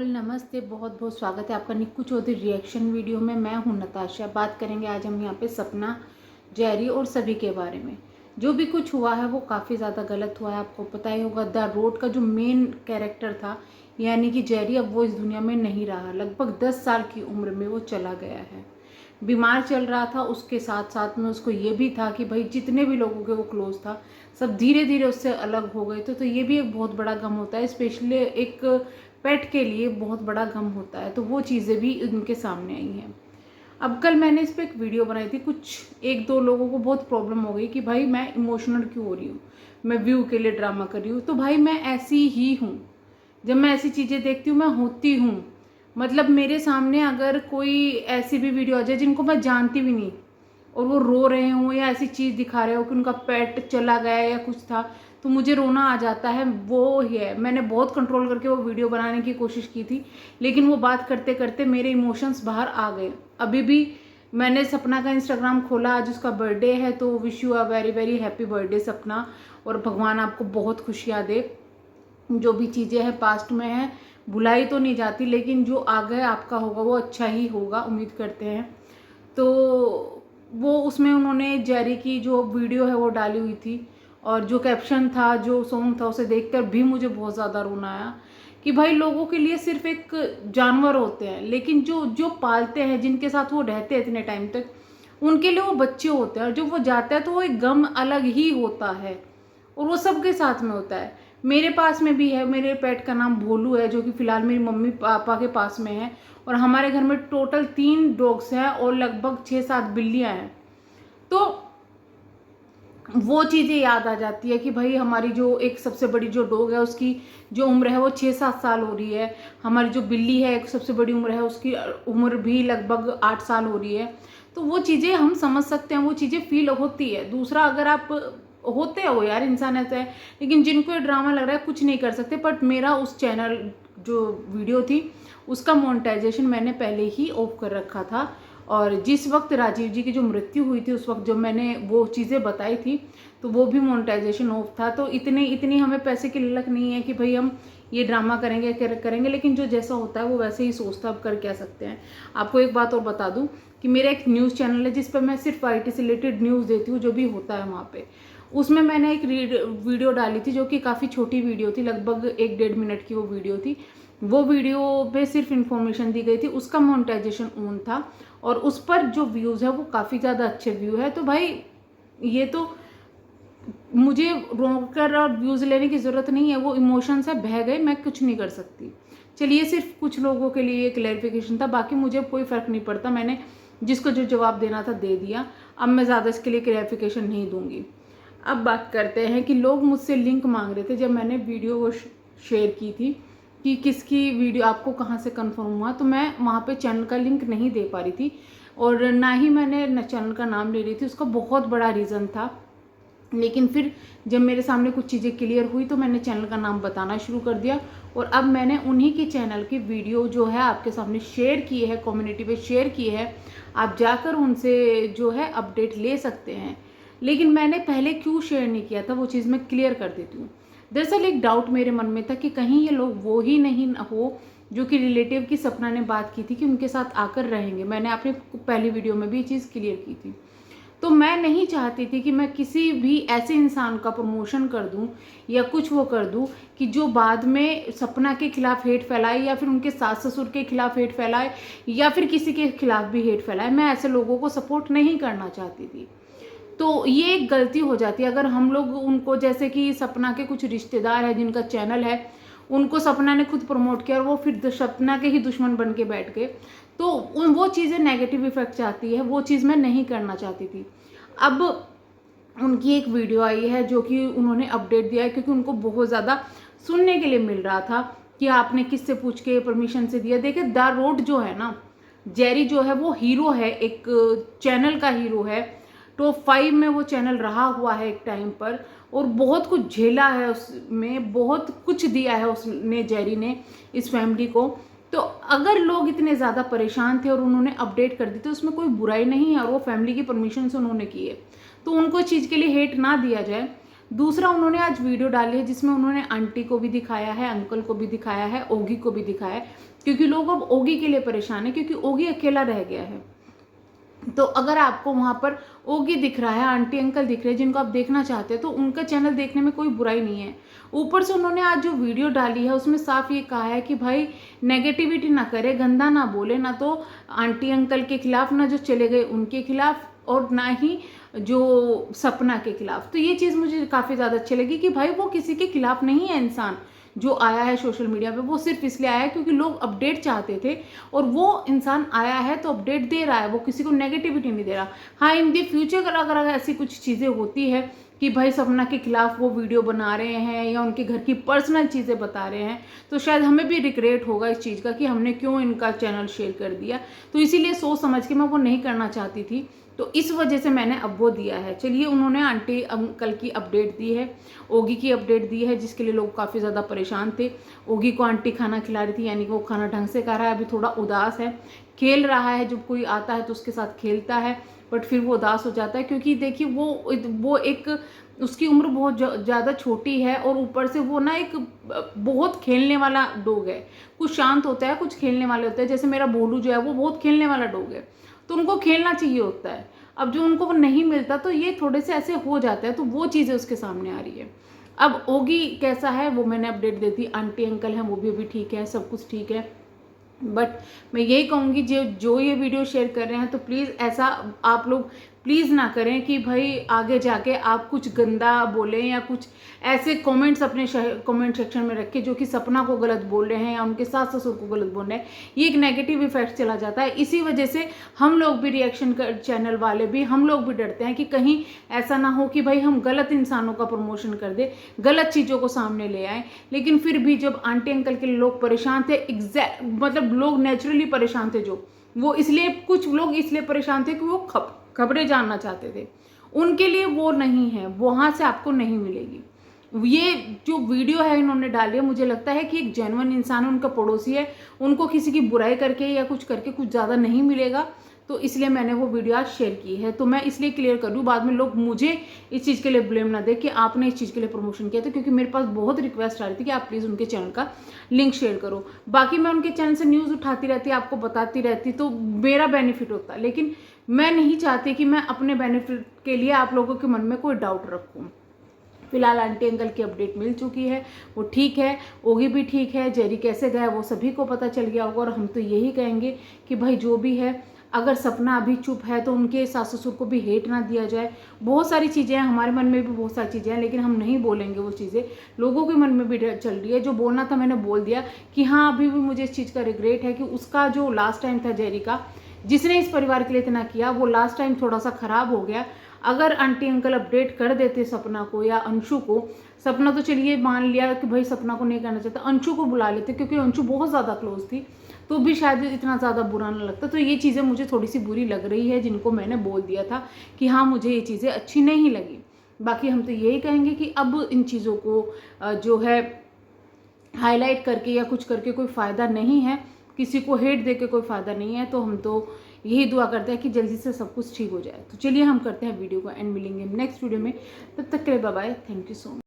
All नमस्ते, बहुत बहुत स्वागत है आपका निक्कू चौधरी रिएक्शन वीडियो में। मैं हूं नताशा। बात करेंगे आज हम यहाँ पे सपना, जेरी और सभी के बारे में। जो भी कुछ हुआ है वो काफ़ी ज़्यादा गलत हुआ है। आपको पता ही होगा, द रोड का जो मेन कैरेक्टर था यानी कि जेरी, अब वो इस दुनिया में नहीं रहा। लगभग 10 साल की उम्र में वो चला गया है। बीमार चल रहा था, उसके साथ साथ में उसको ये भी था कि भाई जितने भी लोगों के वो क्लोज था सब धीरे धीरे उससे अलग हो गए। तो ये भी एक बहुत बड़ा गम होता है, स्पेशली एक पेट के लिए बहुत बड़ा गम होता है। तो वो चीज़ें भी उनके सामने आई हैं। अब कल मैंने इस पर एक वीडियो बनाई थी। कुछ एक दो लोगों को बहुत प्रॉब्लम हो गई कि भाई मैं इमोशनल क्यों हो रही हूँ, मैं व्यू के लिए ड्रामा कर रही हूँ। तो भाई मैं ऐसी ही हूँ। जब मैं ऐसी चीज़ें देखती हूँ मैं होती हूँ। मतलब मेरे सामने अगर कोई ऐसी भी वीडियो आ जाए जिनको मैं जानती भी नहीं और वो रो रहे हों या ऐसी चीज़ दिखा रहे हो कि उनका पेट चला गया या कुछ था, तो मुझे रोना आ जाता है। वो ही है, मैंने बहुत कंट्रोल करके वो वीडियो बनाने की कोशिश की थी, लेकिन वो बात करते करते मेरे इमोशंस बाहर आ गए। अभी भी मैंने सपना का इंस्टाग्राम खोला, आज उसका बर्थडे है, तो wish you a very very happy birthday सपना, और भगवान आपको बहुत खुशियाँ दे। जो भी चीज़ें हैं पास्ट में हैं, भुलाई तो नहीं जाती, लेकिन जो आगे आपका होगा वो अच्छा ही होगा, उम्मीद करते हैं। तो वो उसमें उन्होंने जेरी की जो वीडियो है वो डाली हुई थी, और जो कैप्शन था, जो सॉन्ग था, उसे देखकर भी मुझे बहुत ज़्यादा रोना आया कि भाई लोगों के लिए सिर्फ एक जानवर होते हैं, लेकिन जो जो पालते हैं, जिनके साथ वो रहते हैं इतने टाइम तक, उनके लिए वो बच्चे होते हैं। और जब वो जाता है तो वो एक गम अलग ही होता है, और वो सबके साथ में होता है। मेरे पास में भी है, मेरे पेट का नाम भोलू है, जो कि फ़िलहाल मेरी मम्मी पापा के पास में है। और हमारे घर में टोटल 3 डॉग्स हैं और लगभग 6-7 बिल्लियाँ हैं। तो वो चीज़ें याद आ जाती है कि भाई हमारी जो एक सबसे बड़ी जो डॉग है उसकी जो उम्र है वो 6-7 साल हो रही है। हमारी जो बिल्ली है एक सबसे बड़ी उम्र है, उसकी उम्र भी लगभग 8 साल हो रही है। तो वो चीज़ें हम समझ सकते हैं, वो चीज़ें फील होती है। दूसरा, अगर आप होते हो यार, इंसान ऐसा है, लेकिन जिनको ये ड्रामा लग रहा है कुछ नहीं कर सकते। बट मेरा उस चैनल जो वीडियो थी उसका मोनेटाइजेशन मैंने पहले ही ऑफ कर रखा था, और जिस वक्त राजीव जी की जो मृत्यु हुई थी उस वक्त जब मैंने वो चीज़ें बताई थी तो वो भी मोनेटाइजेशन ऑफ था। तो इतनी हमें पैसे की ललक नहीं है कि भाई हम ये ड्रामा करेंगे, लेकिन जो जैसा होता है वो वैसे ही सोचता। अब कर क्या सकते हैं। आपको एक बात और बता दूं कि मेरा एक न्यूज़ चैनल है जिस पर मैं सिर्फ IT से रिलेटेड न्यूज़ देती हूँ, जो भी होता है वहाँ पे। उसमें मैंने एक वीडियो डाली थी जो कि काफ़ी छोटी वीडियो थी, लगभग 1-1.5 मिनट की वो वीडियो थी। वो वीडियो पे सिर्फ इन्फॉर्मेशन दी गई थी, उसका मोनेटाइजेशन ऑन था, और उस पर जो व्यूज़ है वो काफ़ी ज़्यादा अच्छे व्यू है। तो भाई ये तो मुझे रोक कर और व्यूज़ लेने की ज़रूरत नहीं है, वो इमोशंस है, बह गए, मैं कुछ नहीं कर सकती। चलिए, सिर्फ कुछ लोगों के लिए क्लैरिफिकेशन था, बाकी मुझे कोई फ़र्क नहीं पड़ता। मैंने जिसको जो जवाब देना था दे दिया। अब मैं ज़्यादा इसके लिए क्लैरिफिकेशन नहीं दूंगी। अब बात करते हैं कि लोग मुझसे लिंक मांग रहे थे जब मैंने वीडियो को शेयर की थी कि किसकी वीडियो आपको कहाँ से कंफर्म हुआ, तो मैं वहाँ पे चैनल का लिंक नहीं दे पा रही थी, और ना ही मैंने चैनल का नाम ले रही थी। उसका बहुत बड़ा रीज़न था, लेकिन फिर जब मेरे सामने कुछ चीज़ें क्लियर हुई तो मैंने चैनल का नाम बताना शुरू कर दिया। और अब मैंने उन्हीं की चैनल की वीडियो जो है आपके सामने शेयर की है, कम्युनिटी पे शेयर की है। आप जाकर उनसे जो है अपडेट ले सकते हैं। लेकिन मैंने पहले क्यों शेयर नहीं किया था वो चीज़ मैं क्लियर कर देती हूँ। दरअसल एक डाउट मेरे मन में था कि कहीं ये लोग वो ही नहीं हो जो कि रिलेटिव की सपना ने बात की थी कि उनके साथ आकर रहेंगे। मैंने अपनी पहली वीडियो में भी ये चीज़ क्लियर की थी। तो मैं नहीं चाहती थी कि मैं किसी भी ऐसे इंसान का प्रमोशन कर दूं या कुछ वो कर दूं कि जो बाद में सपना के खिलाफ हेट फैलाए, या फिर उनके सास ससुर के खिलाफ हेट फैलाए, या फिर किसी के खिलाफ भी हेट फैलाए। मैं ऐसे लोगों को सपोर्ट नहीं करना चाहती थी। तो ये एक गलती हो जाती है अगर हम लोग उनको, जैसे कि सपना के कुछ रिश्तेदार हैं जिनका चैनल है, उनको सपना ने खुद प्रमोट किया और वो फिर सपना के ही दुश्मन बन के बैठ गए, तो वो चीज़ें नेगेटिव इफेक्ट आती है। वो चीज़ मैं नहीं करना चाहती थी। अब उनकी एक वीडियो आई है जो कि उन्होंने अपडेट दिया है, क्योंकि उनको बहुत ज़्यादा सुनने के लिए मिल रहा था कि आपने किससे पूछ के परमिशन से दिया। देखिए, द रोड जो है ना, जेरी जो है वो हीरो है, एक चैनल का हीरो है। टॉप 5 में वो चैनल रहा हुआ है एक टाइम पर, और बहुत कुछ झेला है, उसमें बहुत कुछ दिया है उसने, जेरी ने, इस फैमिली को। तो अगर लोग इतने ज़्यादा परेशान थे और उन्होंने अपडेट कर दी तो उसमें कोई बुराई नहीं है, और वो फैमिली की परमिशन से उन्होंने की है, तो उनको इस चीज़ के लिए हेट ना दिया जाए। दूसरा, उन्होंने आज वीडियो डाली है जिसमें उन्होंने आंटी को भी दिखाया है, अंकल को भी दिखाया है, ओगी को भी दिखाया है। क्योंकि लोग अब ओगी के लिए परेशान है, क्योंकि ओगी अकेला रह गया है। तो अगर आपको वहाँ पर ओगी दिख रहा है, आंटी अंकल दिख रहे हैं जिनको आप देखना चाहते हैं, तो उनका चैनल देखने में कोई बुराई नहीं है। ऊपर से उन्होंने आज जो वीडियो डाली है उसमें साफ ये कहा है कि भाई नेगेटिविटी ना करे, गंदा ना बोले, ना तो आंटी अंकल के खिलाफ, ना जो चले गए उनके खिलाफ, और ना ही जो सपना के खिलाफ। तो ये चीज़ मुझे काफ़ी ज़्यादा अच्छी लगी कि भाई वो किसी के खिलाफ नहीं है इंसान जो आया है सोशल मीडिया पे, वो सिर्फ इसलिए आया है क्योंकि लोग अपडेट चाहते थे, और वो इंसान आया है तो अपडेट दे रहा है, वो किसी को नेगेटिविटी नहीं दे रहा। हाँ, इन दी फ्यूचर अगर ऐसी कुछ चीज़ें होती है कि भाई सपना के खिलाफ वो वीडियो बना रहे हैं या उनके घर की पर्सनल चीज़ें बता रहे हैं, तो शायद हमें भी रिग्रेट होगा इस चीज़ का कि हमने क्यों इनका चैनल शेयर कर दिया। तो इसीलिए सोच समझ के मैं वो नहीं करना चाहती थी, तो इस वजह से मैंने अब वो दिया है। चलिए, उन्होंने आंटी अंकल की अपडेट दी है, ओगी की अपडेट दी है, जिसके लिए लोग काफ़ी ज़्यादा परेशान थे। ओगी को आंटी खाना खिला रही थी, यानी कि वो खाना ढंग से खा रहा है, अभी थोड़ा उदास है, खेल रहा है, जब कोई आता है तो उसके साथ खेलता है, बट फिर वो उदास हो जाता है क्योंकि देखिए वो एक उसकी उम्र बहुत ज़्यादा छोटी है, और ऊपर से वो ना एक बहुत खेलने वाला डॉग है। कुछ शांत होता है, कुछ खेलने वाले होते हैं। जैसे मेरा भोलू जो है वो बहुत खेलने वाला डॉग है, तो उनको खेलना चाहिए होता है। अब जो उनको वो नहीं मिलता तो ये थोड़े से ऐसे हो जाता है, तो वो चीज़ें उसके सामने आ रही है। अब ओगी कैसा है वो मैंने अपडेट दे दी, आंटी अंकल हैं वो भी अभी ठीक है, सब कुछ ठीक है। बट मैं यही कहूँगी जो ये वीडियो शेयर कर रहे हैं, तो प्लीज़ ऐसा आप लोग प्लीज़ ना करें कि भाई आगे जाके आप कुछ गंदा बोलें या कुछ ऐसे कमेंट्स अपने कमेंट सेक्शन में रख के जो कि सपना को गलत बोल रहे हैं या उनके सास ससुर को गलत बोल रहे हैं। ये एक नेगेटिव इफेक्ट चला जाता है। इसी वजह से हम लोग भी रिएक्शन कर चैनल वाले भी हम लोग भी डरते हैं कि कहीं ऐसा ना हो कि भाई हम गलत इंसानों का प्रमोशन कर दे, गलत चीज़ों को सामने ले आए। लेकिन फिर भी जब आंटी अंकल के लोग परेशान थे, मतलब लोग नेचुरली परेशान थे, जो वो इसलिए कुछ लोग इसलिए परेशान थे कि वो खबरें जानना चाहते थे, उनके लिए वो नहीं है, वहाँ से आपको नहीं मिलेगी। ये जो वीडियो है इन्होंने डाली है, मुझे लगता है कि एक जेन्युइन इंसान है, उनका पड़ोसी है, उनको किसी की बुराई करके या कुछ करके कुछ ज़्यादा नहीं मिलेगा। तो इसलिए मैंने वो वीडियो आज शेयर की है। तो मैं इसलिए क्लियर कर दूँ, बाद में लोग मुझे इस चीज़ के लिए ब्लेम ना दे कि आपने इस चीज़ के लिए प्रमोशन किया था, क्योंकि मेरे पास बहुत रिक्वेस्ट आ रही थी कि आप प्लीज़ उनके चैनल का लिंक शेयर करो। बाकी मैं उनके चैनल से न्यूज़ उठाती रहती, आपको बताती रहती, तो मेरा बेनिफिट होता, लेकिन मैं नहीं चाहती कि मैं अपने बेनिफिट के लिए आप लोगों के मन में कोई डाउट रखूँ। फिलहाल आंटी अंकल की अपडेट मिल चुकी है, वो ठीक है, ओगी भी ठीक है, जेरी कैसे गया वो सभी को पता चल गया होगा। और हम तो यही कहेंगे कि भाई जो भी है, अगर सपना अभी चुप है तो उनके सास ससुर को भी हेट ना दिया जाए। बहुत सारी चीज़ें हैं, हमारे मन में भी बहुत सारी चीज़ें हैं, लेकिन हम नहीं बोलेंगे वो चीज़ें, लोगों के मन में भी चल रही है। जो बोलना था मैंने बोल दिया कि हाँ, अभी भी मुझे इस चीज़ का रिग्रेट है कि उसका जो लास्ट टाइम था जेरी का, जिसने इस परिवार के लिए इतना किया, वो लास्ट टाइम थोड़ा सा खराब हो गया। अगर आंटी अंकल अपडेट कर देते सपना को या अंशु को, सपना तो चलिए मान लिया कि भाई सपना को नहीं करना चाहता, अंशु को बुला लेते क्योंकि अंशु बहुत ज़्यादा क्लोज थी, तो भी शायद इतना ज़्यादा बुरा ना लगता। तो ये चीज़ें मुझे थोड़ी सी बुरी लग रही है, जिनको मैंने बोल दिया था कि हाँ मुझे ये चीज़ें अच्छी नहीं लगी। बाकी हम तो यही कहेंगे कि अब इन चीज़ों को जो है हाईलाइट करके या कुछ करके कोई फ़ायदा नहीं है, किसी को हेट दे के कोई फ़ायदा नहीं है। तो हम तो यही दुआ करते हैं कि जल्दी से सब कुछ ठीक हो जाए। तो चलिए हम करते हैं वीडियो को एंड, मिलेंगे नेक्स्ट वीडियो में। तब तक के लिए bye bye, thank you so much.